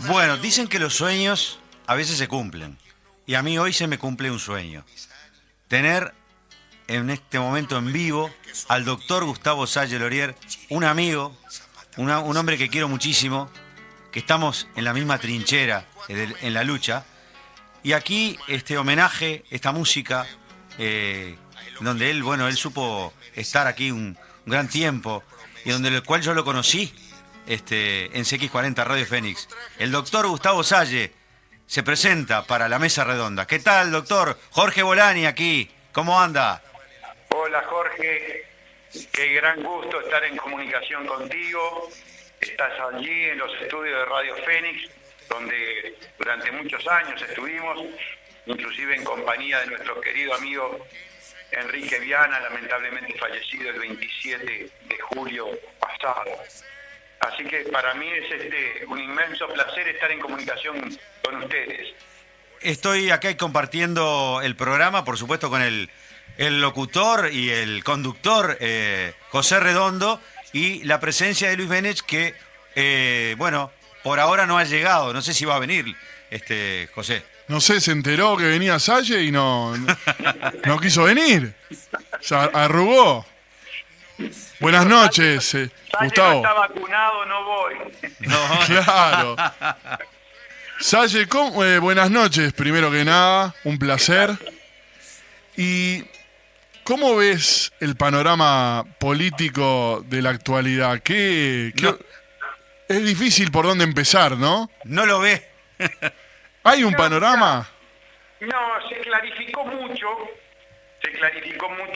Bueno, dicen que los sueños a veces se cumplen. Y a mí hoy se me cumple un sueño. Tener en este momento en vivo al doctor Gustavo Salle Lorier, un amigo, un hombre que quiero muchísimo, que estamos en la misma trinchera, en la lucha. Y aquí este homenaje, esta música, donde él, bueno, él supo estar aquí un gran tiempo y donde el cual yo lo conocí en CX40 Radio Fénix. El doctor Gustavo Salle se presenta para la mesa redonda. ¿Qué tal, doctor? Jorge Bolani aquí. ¿Cómo anda? Hola, Jorge. Qué gran gusto estar en comunicación contigo. Estás allí en los estudios de Radio Fénix, donde durante muchos años estuvimos, inclusive en compañía de nuestro querido amigo Enrique Viana, lamentablemente fallecido el 27 de julio pasado. Así que para mí es un inmenso placer estar en comunicación con ustedes. Estoy acá compartiendo el programa, por supuesto, con el locutor y el conductor José Redondo, y la presencia de Luis Benech, que, bueno, por ahora no ha llegado. No sé si va a venir, José. No sé, se enteró que venía Salle y no quiso venir. Se arrugó. Buenas noches, Salle Gustavo. no está vacunado, no voy. No. Claro. Salle, buenas noches, primero que nada, un placer. ¿Y cómo ves el panorama político de la actualidad? No. Es difícil por dónde empezar, ¿no? No lo ve. ¿Hay un panorama? No, se clarificó mucho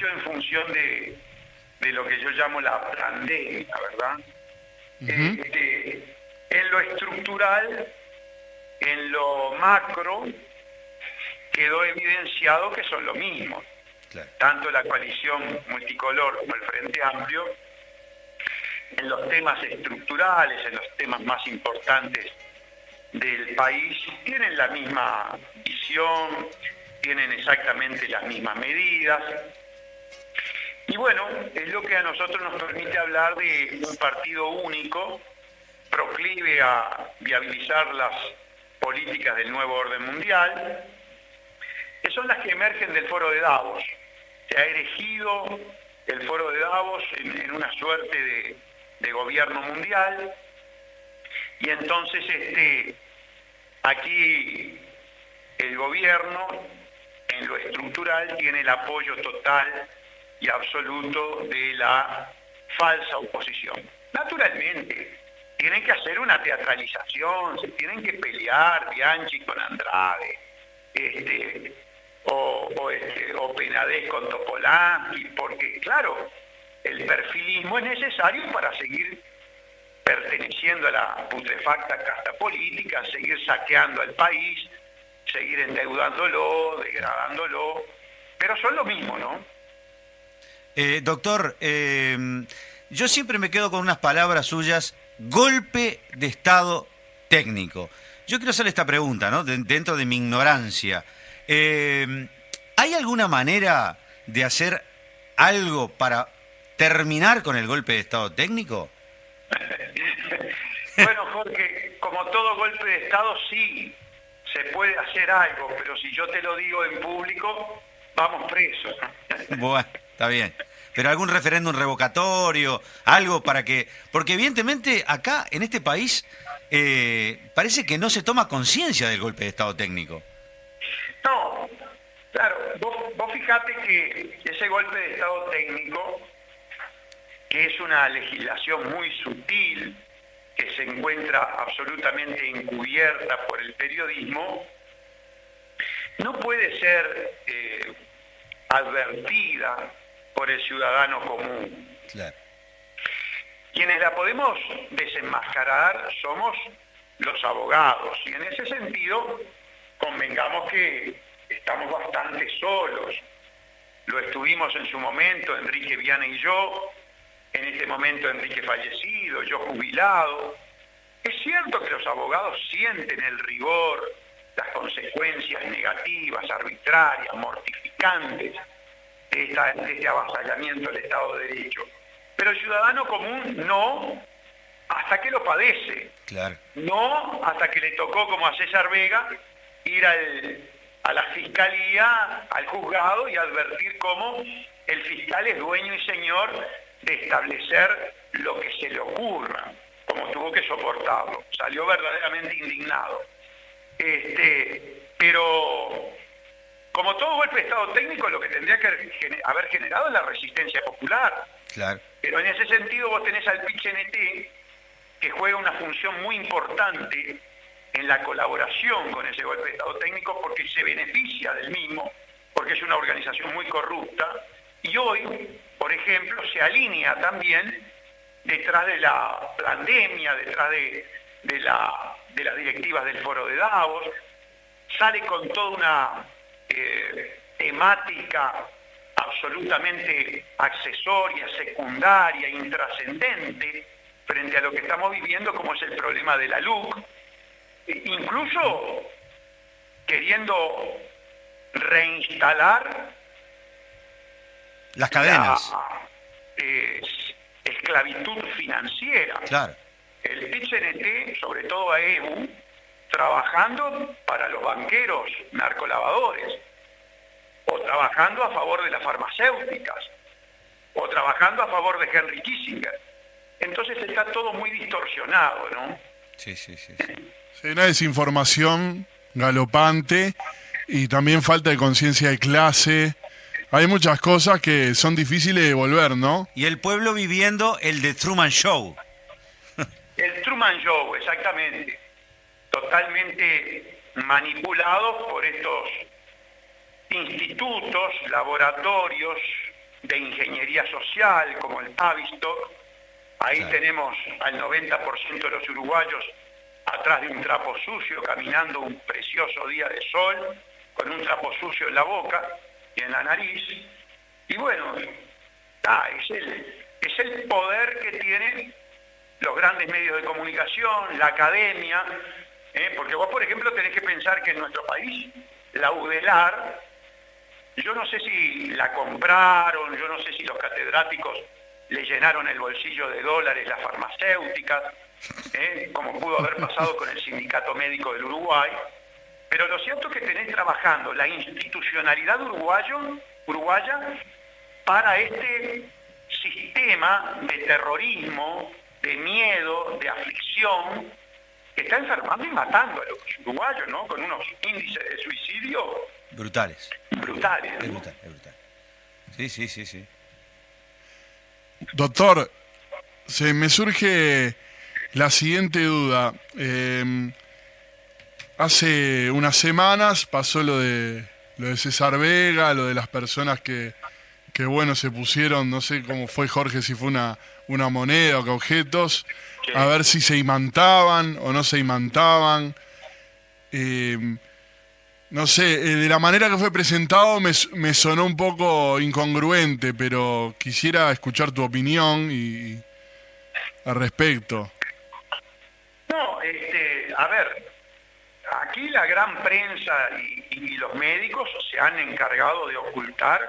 en función de lo que yo llamo la pandemia, ¿verdad? Uh-huh. En lo estructural, en lo macro, quedó evidenciado que son lo mismo. Claro. Tanto la coalición multicolor como el Frente Amplio, en los temas estructurales, en los temas más importantes del país, tienen la misma visión, tienen exactamente las mismas medidas. Y bueno, es lo que a nosotros nos permite hablar de un partido único, proclive a viabilizar las políticas del nuevo orden mundial, que son las que emergen del Foro de Davos. Se ha erigido el Foro de Davos en una suerte de gobierno mundial, y entonces aquí el gobierno en lo estructural tiene el apoyo total y absoluto de la falsa oposición. Naturalmente, tienen que hacer una teatralización, se tienen que pelear Bianchi con Andrade, o Penades con Topolansky, porque claro, el perfilismo es necesario para seguir perteneciendo a la putrefacta casta política, seguir saqueando al país, seguir endeudándolo, degradándolo, pero son lo mismo, ¿no? Doctor, yo siempre me quedo con unas palabras suyas: golpe de Estado técnico. Yo quiero hacerle esta pregunta, ¿no? Dentro de mi ignorancia. ¿Hay alguna manera de hacer algo para terminar con el golpe de Estado técnico? Bueno, Jorge, como todo golpe de Estado, sí, se puede hacer algo, pero si yo te lo digo en público, vamos presos. Bueno, está bien. Pero algún referéndum revocatorio, algo para que... Porque evidentemente acá, en este país, parece que no se toma conciencia del golpe de Estado técnico. No, claro, vos fijate que ese golpe de Estado técnico, que es una legislación muy sutil, que se encuentra absolutamente encubierta por el periodismo, no puede ser advertida por el ciudadano común. Claro. Quienes la podemos desenmascarar somos los abogados, y en ese sentido convengamos que estamos bastante solos. Lo estuvimos en su momento Enrique Viana y yo, en este momento Enrique fallecido, yo jubilado. Es cierto que los abogados sienten el rigor, las consecuencias negativas, arbitrarias, mortificantes de este avasallamiento del Estado de Derecho. Pero el ciudadano común no, hasta que lo padece, Claro. no hasta que le tocó, como a César Vega, ir a la fiscalía, al juzgado y advertir cómo el fiscal es dueño y señor de establecer lo que se le ocurra, como tuvo que soportarlo. Salió verdaderamente indignado. Pero como todo golpe de Estado técnico, lo que tendría que haber generado es la resistencia popular. Claro. Pero en ese sentido vos tenés al PIT-CNT, que juega una función muy importante en la colaboración con ese golpe de Estado técnico, porque se beneficia del mismo, porque es una organización muy corrupta, y hoy, por ejemplo, se alinea también detrás de la pandemia, detrás de las directivas del Foro de Davos, sale con toda una temática absolutamente accesoria, secundaria, intrascendente, frente a lo que estamos viviendo, como es el problema de la LUC, incluso queriendo reinstalar Las cadenas. la esclavitud financiera. Claro. El PIT-CNT, sobre todo a EBU, trabajando para los banqueros narcolavadores, o trabajando a favor de las farmacéuticas, o trabajando a favor de Henry Kissinger. Entonces está todo muy distorsionado, ¿no? Sí. Sí, una desinformación galopante y también falta de conciencia de clase. Hay muchas cosas que son difíciles de volver, ¿no? Y el pueblo viviendo el The Truman Show. El Truman Show, exactamente. Totalmente manipulados por estos institutos, laboratorios de ingeniería social, como el Tavistock. Ahí Claro. tenemos al 90% de los uruguayos atrás de un trapo sucio, caminando un precioso día de sol, con un trapo sucio en la boca y en la nariz. Y bueno, es el poder que tienen los grandes medios de comunicación, la academia, porque vos, por ejemplo, tenés que pensar que en nuestro país la UDELAR, yo no sé si la compraron, yo no sé si los catedráticos le llenaron el bolsillo de dólares las farmacéuticas, como pudo haber pasado con el Sindicato Médico del Uruguay, pero lo cierto es que tenés trabajando la institucionalidad uruguaya para este sistema de terrorismo, de miedo, de aflicción, que está enfermando y matando a los uruguayos, ¿no? Con unos índices de suicidio Brutales. brutales. Es ¿no? brutal, es brutal. Sí. Doctor, se me surge la siguiente duda. Hace unas semanas pasó lo de César Vega, lo de las personas que bueno, se pusieron, no sé cómo fue, Jorge, si fue una moneda o que objetos, Sí. a ver si se imantaban o no se imantaban. No sé, de la manera que fue presentado me sonó un poco incongruente, pero quisiera escuchar tu opinión al respecto. No, a ver, aquí la gran prensa y los médicos se han encargado de ocultar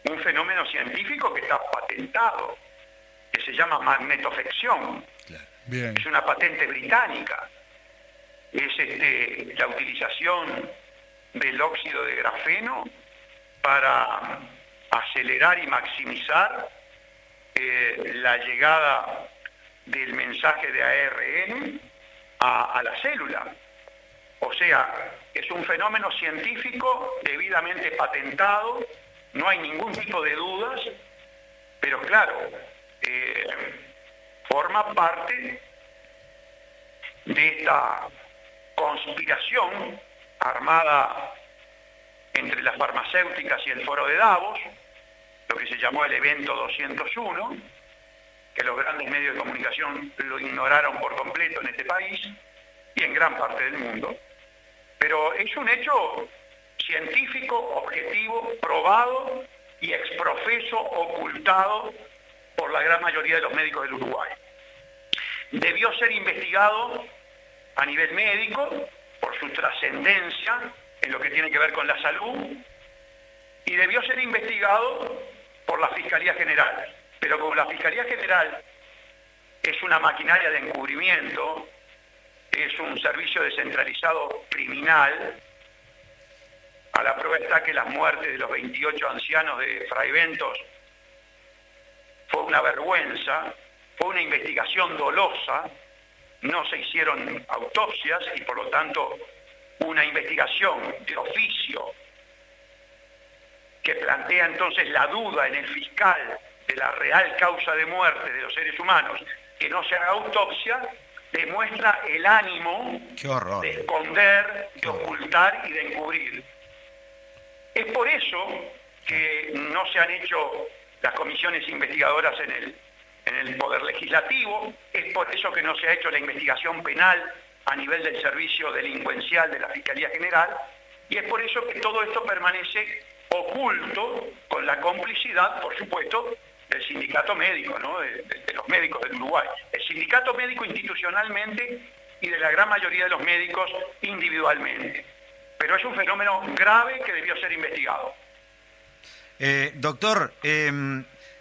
un fenómeno científico que está patentado, que se llama magnetoflexión. Bien, Es una patente británica. Es la utilización del óxido de grafeno para acelerar y maximizar la llegada del mensaje de ARN a la célula. O sea, es un fenómeno científico debidamente patentado, no hay ningún tipo de dudas, pero claro, forma parte de esta conspiración armada entre las farmacéuticas y el Foro de Davos, lo que se llamó el evento 201, que los grandes medios de comunicación lo ignoraron por completo en este país y en gran parte del mundo. Pero es un hecho científico, objetivo, probado y exprofeso ocultado por la gran mayoría de los médicos del Uruguay. Debió ser investigado a nivel médico por su trascendencia en lo que tiene que ver con la salud y debió ser investigado por la Fiscalía General. Pero como la Fiscalía General es una maquinaria de encubrimiento, es un servicio descentralizado criminal. A la prueba está que las muertes de los 28 ancianos de Fraiventos fue una vergüenza, fue una investigación dolosa, no se hicieron autopsias y por lo tanto una investigación de oficio que plantea entonces la duda en el fiscal de la real causa de muerte de los seres humanos, que no se haga autopsia, demuestra el ánimo de esconder, de ocultar y de encubrir. Es por eso que no se han hecho las comisiones investigadoras en el Poder Legislativo, es por eso que no se ha hecho la investigación penal a nivel del servicio delincuencial de la Fiscalía General, y es por eso que todo esto permanece oculto, con la complicidad, por supuesto, del sindicato médico, ¿no? de los médicos del Uruguay. El sindicato médico institucionalmente y de la gran mayoría de los médicos individualmente. Pero es un fenómeno grave que debió ser investigado. Doctor,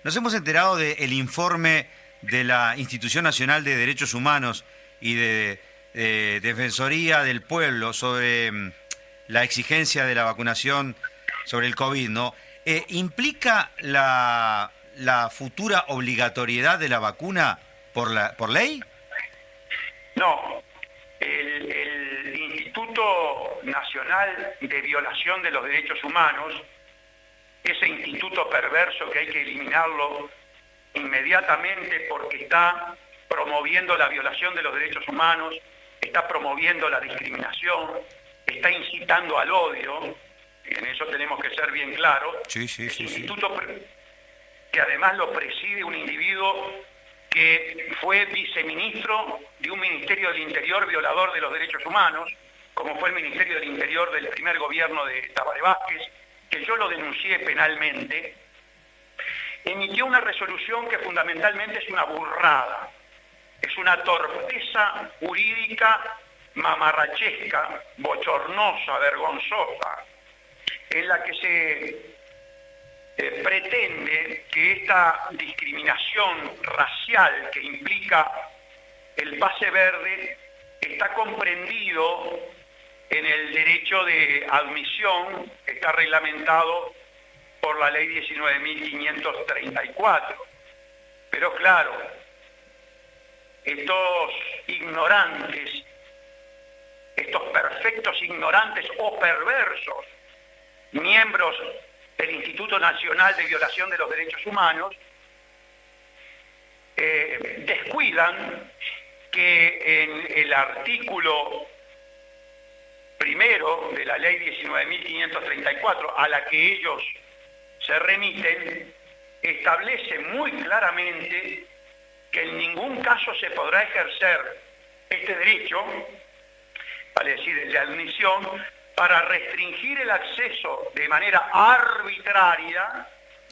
nos hemos enterado del informe de la Institución Nacional de Derechos Humanos y de Defensoría del Pueblo sobre la exigencia de la vacunación sobre el COVID, ¿no? ¿Implica la futura obligatoriedad de la vacuna por ley? No. El Instituto Nacional de Violación de los Derechos Humanos, ese instituto perverso que hay que eliminarlo inmediatamente porque está promoviendo la violación de los derechos humanos, está promoviendo la discriminación, está incitando al odio, en eso tenemos que ser bien claros. Sí. Instituto que además lo preside un individuo que fue viceministro de un Ministerio del Interior violador de los derechos humanos, como fue el Ministerio del Interior del primer gobierno de Tabaré Vázquez, que yo lo denuncié penalmente, emitió una resolución que fundamentalmente es una burrada, es una torpeza jurídica mamarrachesca, bochornosa, vergonzosa, en la que se pretende que esta discriminación racial que implica el pase verde está comprendido en el derecho de admisión que está reglamentado por la ley 19.534. Pero claro, estos ignorantes, estos perfectos ignorantes o perversos, miembros del Instituto Nacional de Violación de los Derechos Humanos, descuidan que en el artículo primero de la ley 19.534, a la que ellos se remiten, establece muy claramente que en ningún caso se podrá ejercer este derecho, vale decir, el de admisión, para restringir el acceso de manera arbitraria,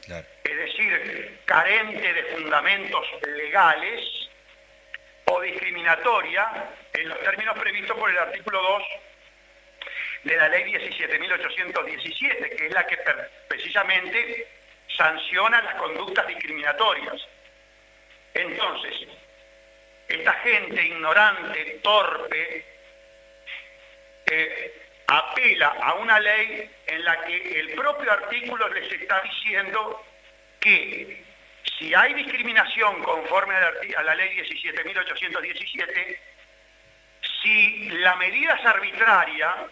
claro, es decir, carente de fundamentos legales o discriminatoria, en los términos previstos por el artículo 2 de la ley 17.817, que es la que precisamente sanciona las conductas discriminatorias. Entonces, esta gente ignorante, torpe, apela a una ley en la que el propio artículo les está diciendo que si hay discriminación conforme a la ley 17.817, si la medida es arbitraria,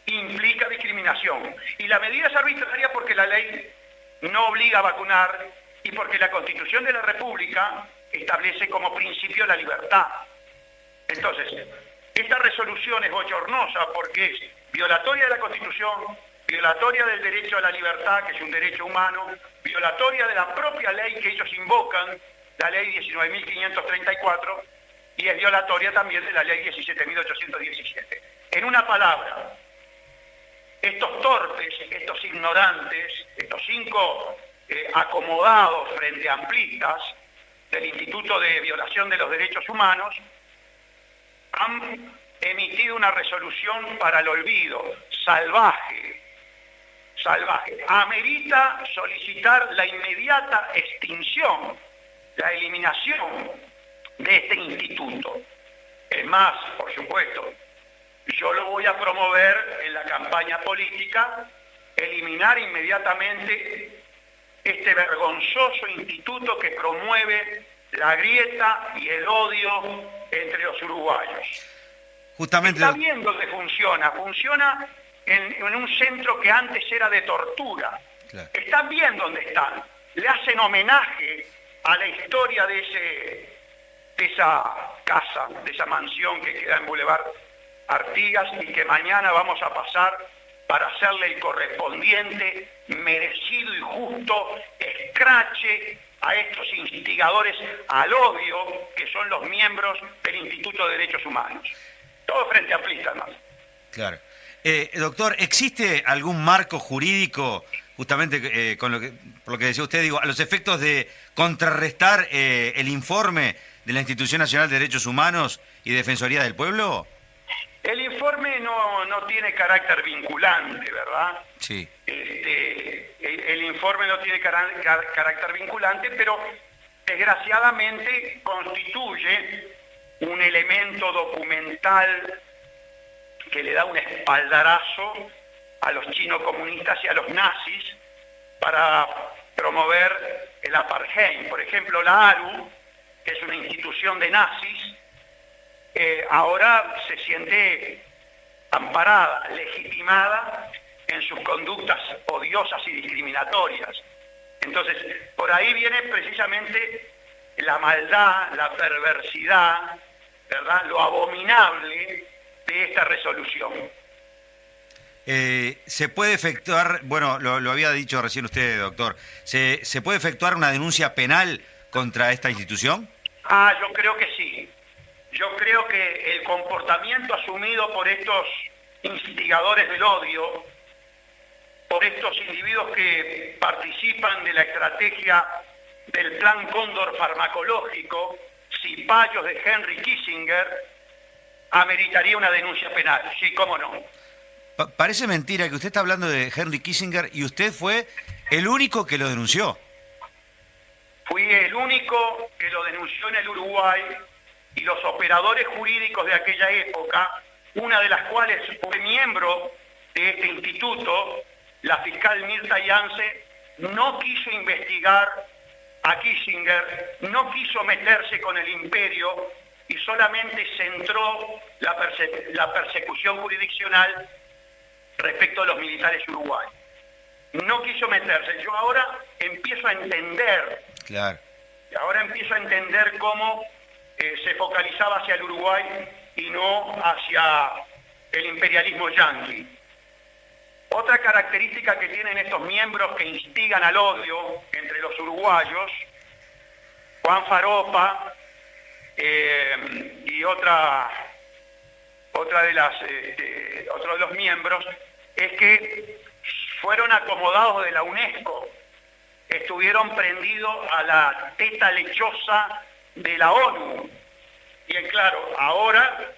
implica discriminación. Y la medida es arbitraria porque la ley no obliga a vacunar y porque la Constitución de la República establece como principio la libertad. Entonces, esta resolución es bochornosa porque es violatoria de la Constitución, violatoria del derecho a la libertad, que es un derecho humano, violatoria de la propia ley que ellos invocan, la ley 19.534, y es violatoria también de la ley 17.817. En una palabra, estos torpes, estos ignorantes, estos cinco acomodados frente a amplistas del Instituto de Violación de los Derechos Humanos, han emitido una resolución para el olvido, salvaje. Amerita solicitar la inmediata extinción la eliminación de este instituto. Es más, por supuesto, yo lo voy a promover en la campaña política, eliminar inmediatamente este vergonzoso instituto que promueve la grieta y el odio entre los uruguayos. Justamente... Está bien dónde funciona. Funciona en un centro que antes era de tortura. Claro. Están bien donde están. Le hacen homenaje a la historia de esa casa, de esa mansión que queda en Boulevard Artigas y que mañana vamos a pasar para hacerle el correspondiente, merecido y justo escrache a estos instigadores al odio que son los miembros del Instituto de Derechos Humanos. Todo frente amplista, ¿no? Claro. Doctor, ¿existe algún marco jurídico, justamente por lo que decía usted, digo, a los efectos de contrarrestar el informe de la Institución Nacional de Derechos Humanos y Defensoría del Pueblo? El informe no tiene carácter vinculante, ¿verdad? Sí. El informe no tiene carácter vinculante, pero desgraciadamente constituye un elemento documental que le da un espaldarazo a los chinos comunistas y a los nazis para promover el apartheid. Por ejemplo, la ARU, que es una institución de nazis, ahora se siente amparada, legitimada en sus conductas odiosas y discriminatorias. Entonces, por ahí viene precisamente la maldad, la perversidad, ¿verdad?, lo abominable de esta resolución. ¿Se puede efectuar, bueno, lo había dicho recién usted, doctor, ¿se puede efectuar una denuncia penal contra esta institución? Yo creo que sí. Yo creo que el comportamiento asumido por estos instigadores del odio, por estos individuos que participan de la estrategia del Plan Cóndor farmacológico, cipayos de Henry Kissinger, ameritaría una denuncia penal. Sí, cómo no. Parece mentira que usted está hablando de Henry Kissinger y usted fue el único que lo denunció. Fui el único que lo denunció en el Uruguay y los operadores jurídicos de aquella época, una de las cuales fue miembro de este instituto, la fiscal Mirta Yance, no quiso investigar a Kissinger, no quiso meterse con el imperio y solamente centró la persecución jurisdiccional respecto a los militares uruguayos. No quiso meterse. Yo ahora empiezo a entender, claro, ahora empiezo a entender cómo se focalizaba hacia el Uruguay y no hacia el imperialismo yanqui. Otra característica que tienen estos miembros que instigan al odio entre los uruguayos, Juan Faropa y otro de los miembros, es que fueron acomodados de la UNESCO, estuvieron prendidos a la teta lechosa de la ONU. Y claro, ahora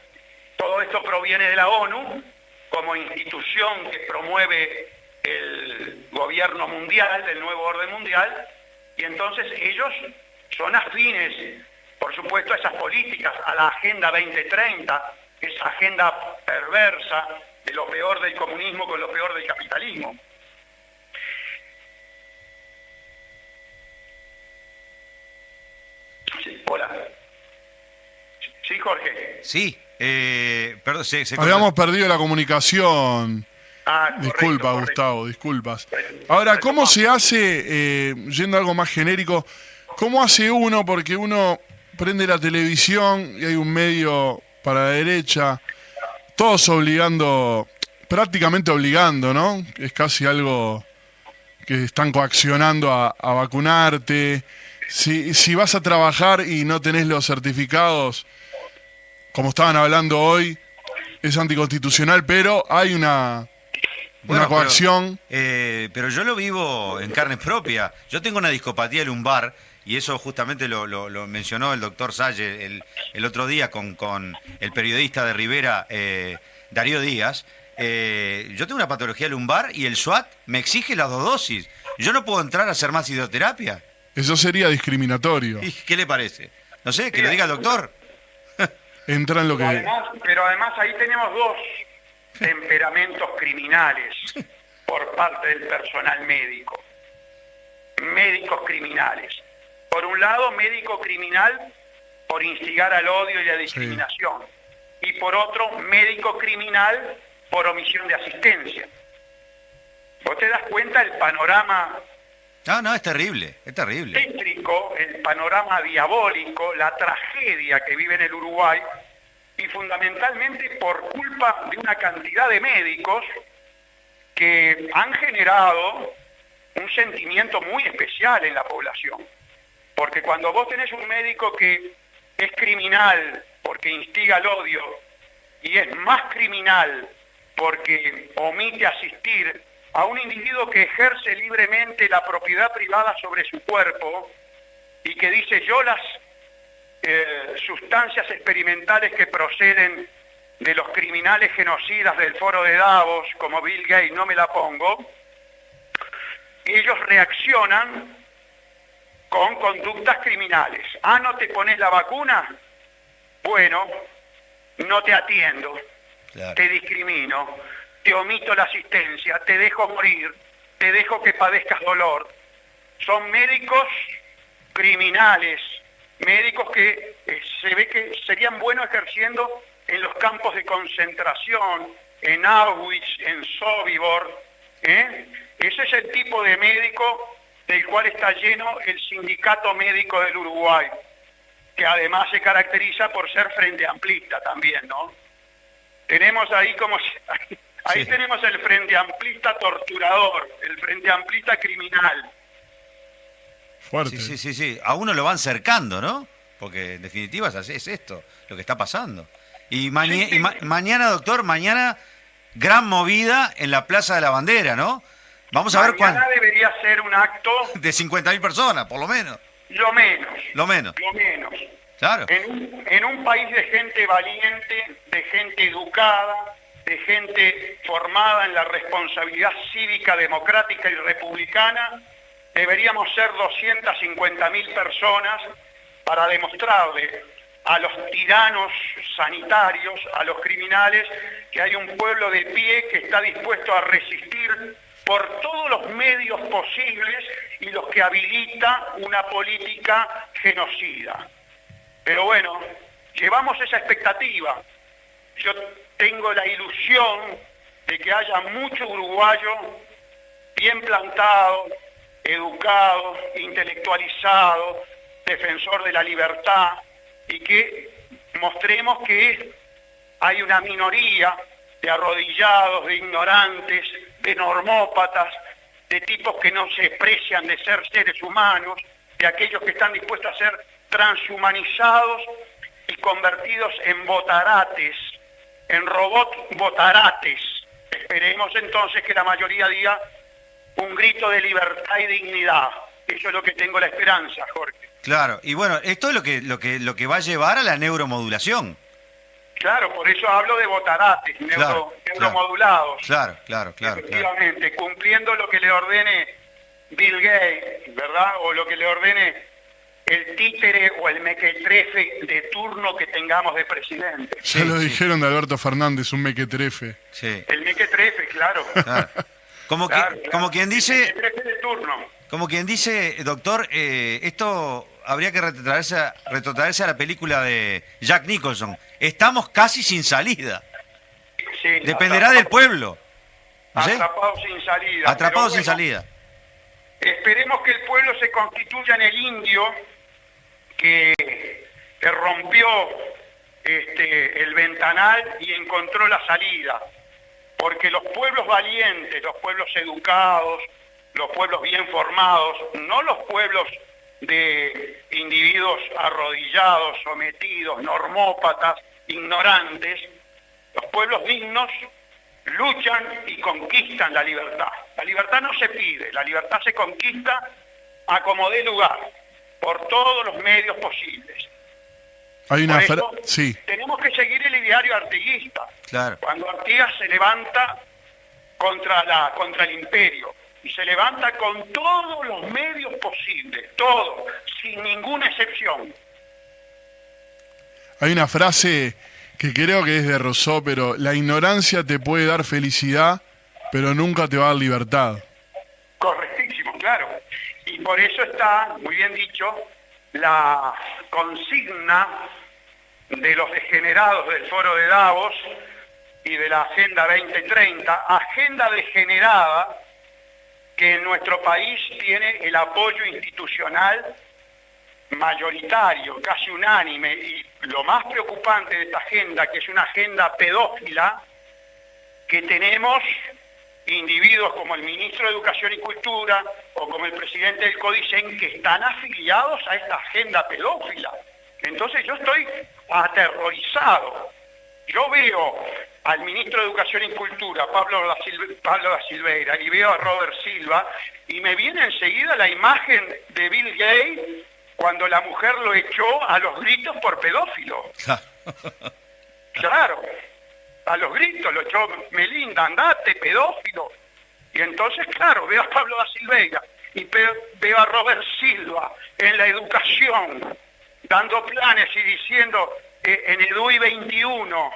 todo esto proviene de la ONU como institución que promueve el gobierno mundial, el nuevo orden mundial, y entonces ellos son afines, por supuesto, a esas políticas, a la Agenda 2030, esa agenda perversa de lo peor del comunismo con lo peor del capitalismo. Sí, hola. Sí, Jorge. Sí, perdón, habíamos perdido la comunicación. Disculpa, correcto. Gustavo, disculpas. Ahora, ¿cómo se hace, yendo a algo más genérico, cómo hace uno, porque uno prende la televisión y hay un medio para la derecha, todos prácticamente obligando, ¿no? Es casi algo que están coaccionando a vacunarte. Si vas a trabajar y no tenés los certificados, como estaban hablando hoy, es anticonstitucional, pero hay una coacción. Pero yo lo vivo en carne propia. Yo tengo una discopatía lumbar, y eso justamente lo mencionó el doctor Salle el otro día con el periodista de Rivera, Darío Díaz. Yo tengo una patología lumbar y el SWAT me exige las 2 dosis. Yo no puedo entrar a hacer más hidroterapia. Eso sería discriminatorio. ¿Y qué le parece? No sé, que lo diga el doctor. Entra en lo que... Pero además ahí tenemos dos temperamentos criminales por parte del personal médico. Médicos criminales. Por un lado, médico criminal por instigar al odio y la discriminación. Sí. Y por otro, médico criminal por omisión de asistencia. ¿Vos te das cuenta el panorama? No, es terrible, es terrible. Tétrico, el panorama diabólico, la tragedia que vive en el Uruguay, y fundamentalmente por culpa de una cantidad de médicos que han generado un sentimiento muy especial en la población. Porque cuando vos tenés un médico que es criminal porque instiga al odio y es más criminal porque omite asistir a un individuo que ejerce libremente la propiedad privada sobre su cuerpo y que dice yo las sustancias experimentales que proceden de los criminales genocidas del foro de Davos, como Bill Gates, no me la pongo, ellos reaccionan con conductas criminales. ¿No te pones la vacuna? Bueno, no te atiendo, claro. Te discrimino, te omito la asistencia, te dejo morir, te dejo que padezcas dolor. Son médicos criminales, médicos que se ve que serían buenos ejerciendo en los campos de concentración, en Auschwitz, en Sobibor. Ese es el tipo de médico del cual está lleno el Sindicato Médico del Uruguay, que además se caracteriza por ser frente amplista también, ¿no? Tenemos ahí ahí sí. Tenemos el frente amplista torturador, el frente amplista criminal. Fuerte. Sí. A uno lo van cercando, ¿no? Porque en definitiva es esto, lo que está pasando. Y, mañana, doctor, gran movida en la Plaza de la Bandera, ¿no? Vamos a ver cuándo. Mañana debería ser un acto... de 50.000 personas, por lo menos. Lo menos. Claro. En un país de gente valiente, de gente educada, de gente formada en la responsabilidad cívica, democrática y republicana, deberíamos ser 250.000 personas para demostrarle a los tiranos sanitarios, a los criminales, que hay un pueblo de pie que está dispuesto a resistir por todos los medios posibles y los que habilita una política genocida. Pero bueno, llevamos esa expectativa. Yo tengo la ilusión de que haya mucho uruguayo bien plantado, educado, intelectualizado, defensor de la libertad, y que mostremos que hay una minoría de arrodillados, de ignorantes, de normópatas, de tipos que no se precian de ser seres humanos, de aquellos que están dispuestos a ser transhumanizados y convertidos en botarates, en robots botarates. Esperemos entonces que la mayoría diga un grito de libertad y dignidad. Eso es lo que tengo la esperanza, Jorge. Claro, y bueno, esto es lo que va a llevar a la neuromodulación. Claro, por eso hablo de botarates, neuromodulados. Claro. Efectivamente, cumpliendo lo que le ordene Bill Gates, ¿verdad? O lo que le ordene el títere o el mequetrefe de turno que tengamos de presidente. Ya dijeron de Alberto Fernández, un mequetrefe. Sí. El mequetrefe, claro. Como quien dice... El mequetrefe de turno. Como quien dice, doctor, esto habría que retrotraerse a la película de Jack Nicholson. Estamos casi sin salida. Sí, dependerá del pueblo. ¿No sé? Atrapados sin salida. Atrapados sin salida. Esperemos que el pueblo se constituya en el indio que rompió el ventanal y encontró la salida. Porque los pueblos valientes, los pueblos educados, los pueblos bien formados, no los pueblos de individuos arrodillados, sometidos, normópatas, ignorantes, los pueblos dignos luchan y conquistan la libertad. La libertad no se pide, la libertad se conquista a como dé lugar, por todos los medios posibles. Hay una sí. Tenemos que seguir el ideario artiguista. Claro. Cuando Artigas se levanta contra el imperio, y se levanta con todos los medios posibles, todos, sin ninguna excepción. Hay una frase que creo que es de Rousseau, pero la ignorancia te puede dar felicidad, pero nunca te va a dar libertad. Correctísimo, claro. Y por eso está, muy bien dicho, la consigna de los degenerados del Foro de Davos y de la Agenda 2030, agenda degenerada que en nuestro país tiene el apoyo institucional mayoritario, casi unánime, y lo más preocupante de esta agenda, que es una agenda pedófila, que tenemos individuos como el ministro de Educación y Cultura o como el presidente del CODICEN que están afiliados a esta agenda pedófila. Entonces yo estoy aterrorizado. Yo veo al ministro de Educación y Cultura, Pablo da Silveira, y veo a Robert Silva, y me viene enseguida la imagen de Bill Gates cuando la mujer lo echó a los gritos por pedófilo. Claro, a los gritos lo echó: Melinda, andate, pedófilo. Y entonces, claro, veo a Pablo da Silveira y veo a Robert Silva en la educación, dando planes y diciendo en EDUI 21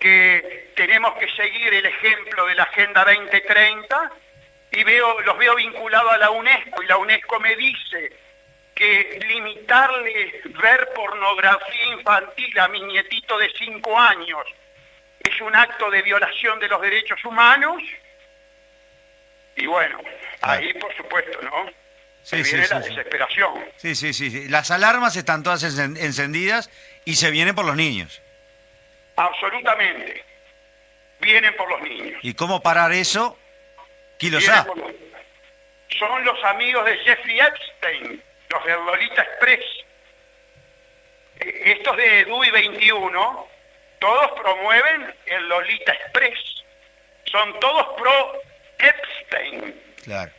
que tenemos que seguir el ejemplo de la Agenda 2030, y los veo vinculados a la UNESCO, y la UNESCO me dice que limitarle ver pornografía infantil a mi nietito de 5 años es un acto de violación de los derechos humanos. Y bueno, ahí por supuesto, ¿no? Sí, viene la desesperación. Sí. Las alarmas están todas encendidas y se vienen por los niños. Absolutamente. Vienen por los niños. ¿Y cómo parar eso? ¿Quién lo sabe? Son los amigos de Jeffrey Epstein, los de Lolita Express. Estos de EDUI 21, todos promueven el Lolita Express. Son todos pro Epstein. Claro.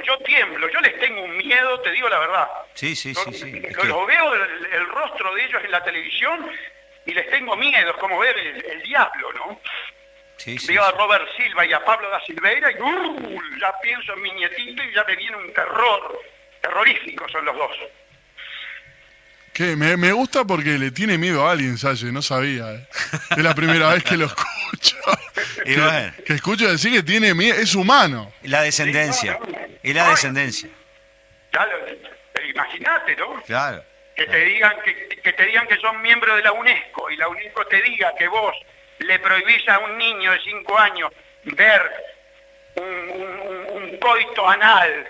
Yo tiemblo, yo les tengo un miedo, te digo la verdad. Sí. Lo veo el rostro de ellos en la televisión y les tengo miedo, es como ver el diablo, ¿no? Veo a Robert Silva y a Pablo da Silveira y ya pienso en mi nietito y ya me viene un terror. Terroríficos son los dos. Que me gusta porque le tiene miedo a alguien, Salle, no sabía. Es la primera vez que lo escucho. Que escucho decir que tiene miedo, es humano. La descendencia. Y la descendencia. Imagínate, ¿no? Claro. Que te digan que son miembros de la UNESCO y la UNESCO te diga que vos le prohibís a un niño de 5 años ver un coito anal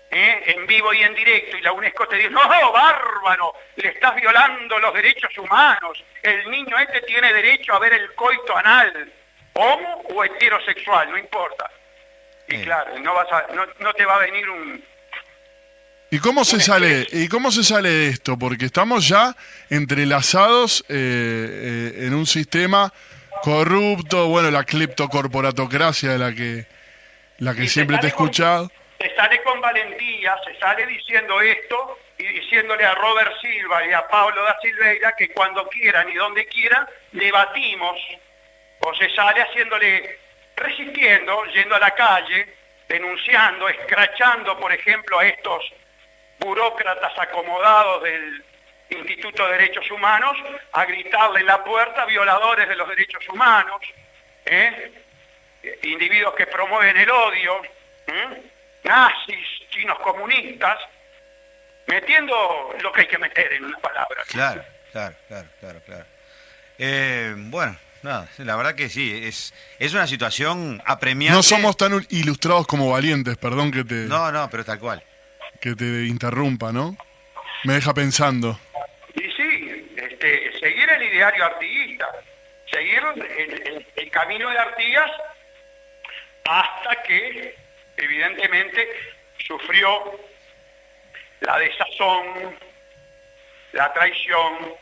en vivo y en directo, y la UNESCO te dice: no, bárbaro, le estás violando los derechos humanos, el niño tiene derecho a ver el coito anal, homo o heterosexual, no importa. Y claro, no te va a venir un... ¿Y cómo se sale de esto? Porque estamos ya entrelazados en un sistema corrupto, bueno, la cleptocorporatocracia de la que siempre te he escuchado. Se sale con valentía, se sale diciendo esto y diciéndole a Robert Silva y a Pablo da Silveira que cuando quieran y donde quieran debatimos, o se sale resistiendo, yendo a la calle, denunciando, escrachando, por ejemplo, a estos burócratas acomodados del Instituto de Derechos Humanos, a gritarle en la puerta: violadores de los derechos humanos, individuos que promueven el odio, nazis, chinos comunistas, metiendo lo que hay que meter en una palabra. Claro. Bueno, nada, la verdad que sí, es una situación apremiante. No somos tan ilustrados como valientes, perdón que te... No, pero tal cual. Que te interrumpa, ¿no? Me deja pensando. Y sí, seguir el ideario artiguista, seguir el camino de Artigas, hasta que evidentemente sufrió la desazón, la traición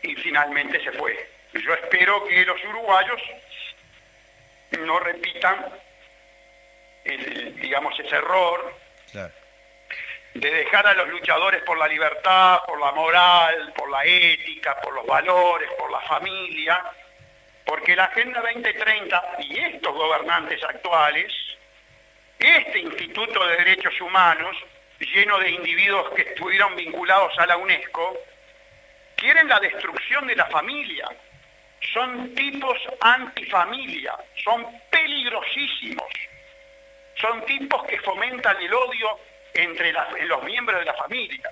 y finalmente se fue. Yo espero que los uruguayos no repitan ese error, claro, de dejar a los luchadores por la libertad, por la moral, por la ética, por los valores, por la familia, porque la Agenda 2030 y estos gobernantes actuales este Instituto de Derechos Humanos, lleno de individuos que estuvieron vinculados a la UNESCO, quieren la destrucción de la familia. Son tipos antifamilia, son peligrosísimos. Son tipos que fomentan el odio entre los miembros de la familia.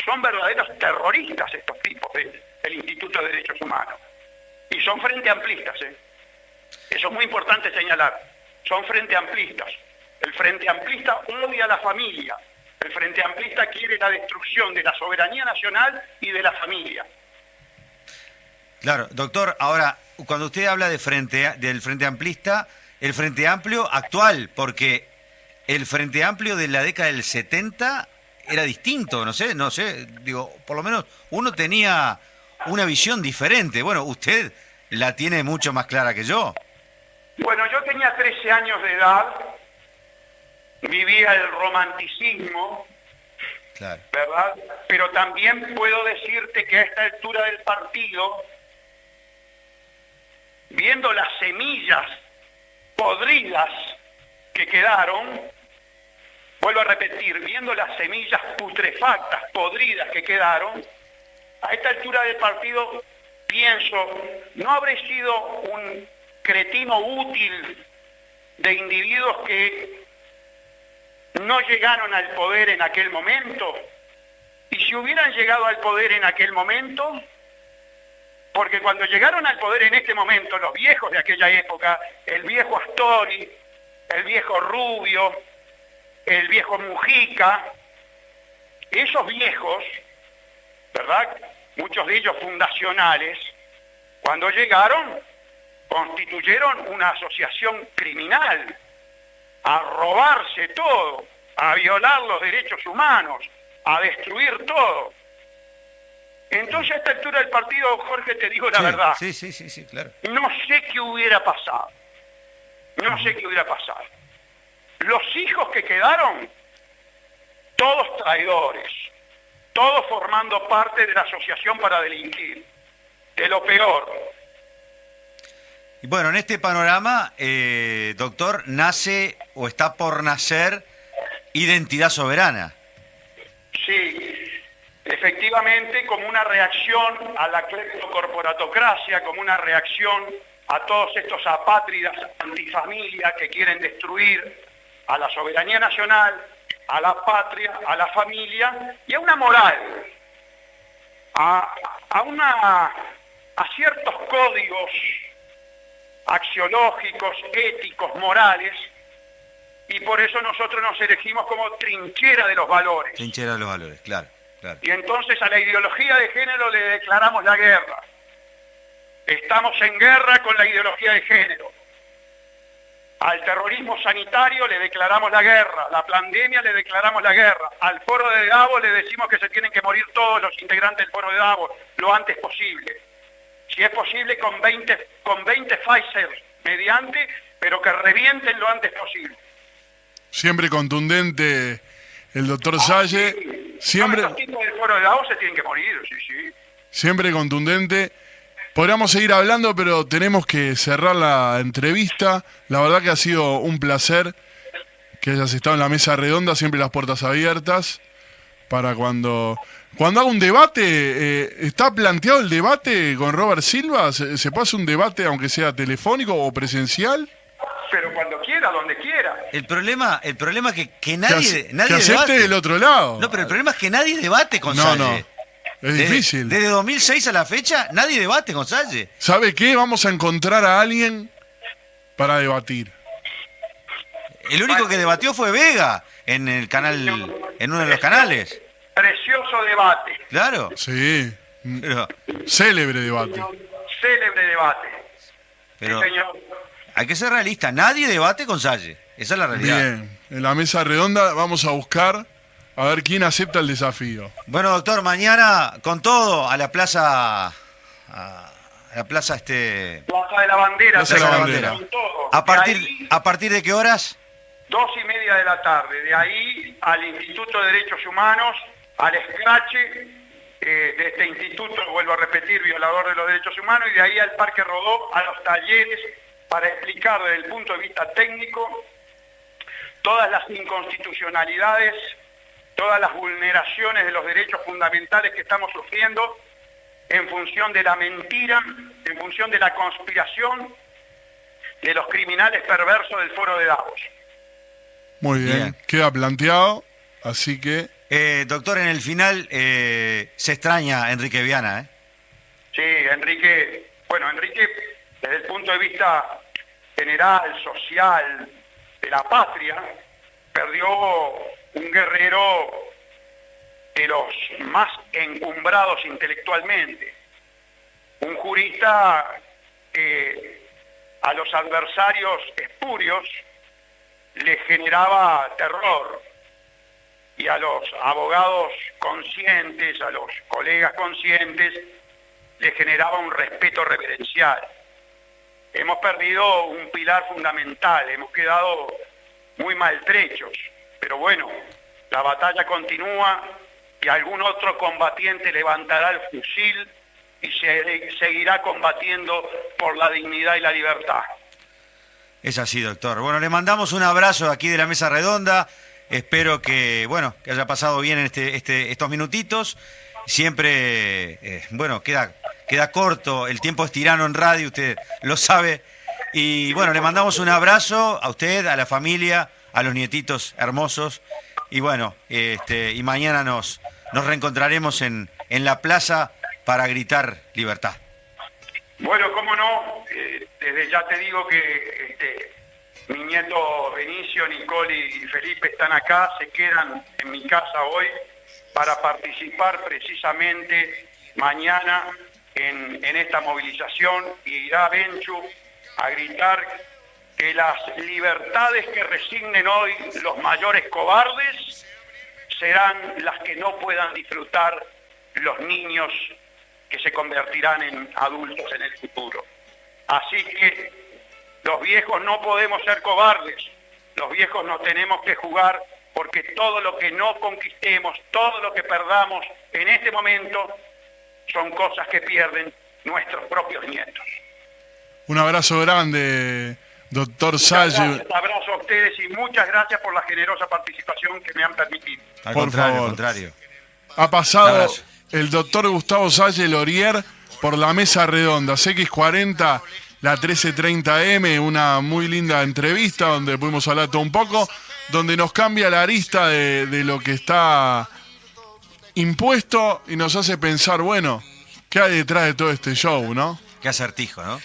Son verdaderos terroristas estos tipos del Instituto de Derechos Humanos. Y son frente amplistas, ¿eh? Eso es muy importante señalar. Son frente amplistas. El frente amplista odia a la familia. El frente amplista quiere la destrucción de la soberanía nacional y de la familia. Claro, doctor, ahora, cuando usted habla del Frente Amplista, el Frente Amplio actual, porque el Frente Amplio de la década del 70 era distinto, no sé, digo, por lo menos uno tenía una visión diferente. Bueno, usted la tiene mucho más clara que yo. Bueno, yo tenía 13 años de edad, vivía el romanticismo, Claro. ¿verdad? Pero también puedo decirte que a esta altura del partido, viendo las semillas podridas que quedaron, vuelvo a repetir, viendo las semillas putrefactas, podridas que quedaron, a esta altura del partido pienso, ¿no habré sido un cretino útil de individuos que no llegaron al poder en aquel momento? Y si hubieran llegado al poder en aquel momento, porque cuando llegaron al poder en este momento, los viejos de aquella época, el viejo Astori, el viejo Rubio, el viejo Mujica, esos viejos, ¿verdad? Muchos de ellos fundacionales, cuando llegaron, constituyeron una asociación criminal, a robarse todo, a violar los derechos humanos, a destruir todo. Entonces, a esta altura del partido, Jorge, te digo la verdad. Sí, claro. No sé qué hubiera pasado. No sé qué hubiera pasado. Los hijos que quedaron, todos traidores, todos formando parte de la asociación para delinquir, de lo peor. Y bueno, en este panorama, doctor, nace o está por nacer Identidad Soberana. Sí, efectivamente, como una reacción a la cleptocorporatocracia, como una reacción a todos estos apátridas antifamilia que quieren destruir a la soberanía nacional, a la patria, a la familia y a una moral, a ciertos códigos axiológicos, éticos, morales, y por eso nosotros nos elegimos como trinchera de los valores. Trinchera de los valores, claro. Y entonces a la ideología de género le declaramos la guerra. Estamos en guerra con la ideología de género. Al terrorismo sanitario le declaramos la guerra, la pandemia le declaramos la guerra, al foro de Davos le decimos que se tienen que morir todos los integrantes del foro de Davos lo antes posible. Si es posible con 20 Pfizer mediante, pero que revienten lo antes posible. Siempre contundente el doctor Salle. Sí. Siempre, Los tipos del foro de Davos se tienen que morir, sí. siempre contundente. Podríamos seguir hablando, pero tenemos que cerrar la entrevista. La verdad que ha sido un placer que hayas estado en la mesa redonda, siempre las puertas abiertas para cuando haga un debate. ¿Está planteado el debate con Robert Silva? ¿Se pasa un debate aunque sea telefónico o presencial? Pero cuando quiera, donde quiera. El problema es que nadie que acepte debate. del otro lado. No, pero el problema es que nadie debate con Salle. No. Es difícil. Desde 2006 a la fecha, nadie debate con Salle. ¿Sabe qué? Vamos a encontrar a alguien para debatir. El único que debatió fue Vega en el canal, en uno de los canales. Precioso debate. Claro. Sí. Pero, Célebre debate. Célebre debate. pero Sí, señor. hay que ser realista. Nadie debate con Salle. Esa es la realidad. Bien. En la mesa redonda vamos a buscar a ver quién acepta el desafío. Bueno, doctor, mañana con todo a la plaza... A la plaza Plaza de la Bandera. Plaza de la Bandera. Con todo. ¿A partir de qué horas? 2:30 de la tarde. De ahí al Instituto de Derechos Humanos, al escrache de este instituto, vuelvo a repetir, violador de los derechos humanos, y de ahí al Parque Rodó, a los talleres, para explicar desde el punto de vista técnico todas las inconstitucionalidades, todas las vulneraciones de los derechos fundamentales que estamos sufriendo en función de la mentira, en función de la conspiración de los criminales perversos del Foro de Davos. Muy bien, queda planteado, así que... Doctor, en el final se extraña a Enrique Viana, ¿eh? Sí, Enrique, desde el punto de vista general, social, de la patria, perdió un guerrero de los más encumbrados intelectualmente, un jurista que a los adversarios espurios les generaba terror y a los abogados conscientes, a los colegas conscientes, les generaba un respeto reverencial. Hemos perdido un pilar fundamental, hemos quedado muy maltrechos, pero bueno, la batalla continúa y algún otro combatiente levantará el fusil y seguirá combatiendo por la dignidad y la libertad. Es así, doctor. Bueno, le mandamos un abrazo aquí de la Mesa Redonda. Espero que, que haya pasado bien en estos minutitos. Siempre, queda corto, el tiempo es tirano en radio, usted lo sabe. Y bueno, le mandamos un abrazo a usted, a la familia, a los nietitos hermosos. Y bueno, y mañana nos reencontraremos en la plaza para gritar libertad. Bueno, cómo no, desde ya te digo que mi nieto Benicio, Nicole y Felipe están acá, se quedan en mi casa hoy para participar precisamente mañana en esta movilización, y irá Benchu a gritar que las libertades que resignen hoy los mayores cobardes serán las que no puedan disfrutar los niños que se convertirán en adultos en el futuro. Así que los viejos no podemos ser cobardes, los viejos nos tenemos que jugar, porque todo lo que no conquistemos, todo lo que perdamos en este momento, son cosas que pierden nuestros propios nietos. Un abrazo grande, doctor Salle. Un abrazo a ustedes y muchas gracias por la generosa participación que me han permitido. Al Por contrario, favor. al contrario. Ha pasado Abrazo. el doctor Gustavo Salle Lorier por la Mesa Redonda, CX40, la 1330M, una muy linda entrevista donde pudimos hablar todo un poco, donde nos cambia la arista de lo que está impuesto y nos hace pensar, bueno, ¿qué hay detrás de todo este show, no? Qué acertijo, ¿no?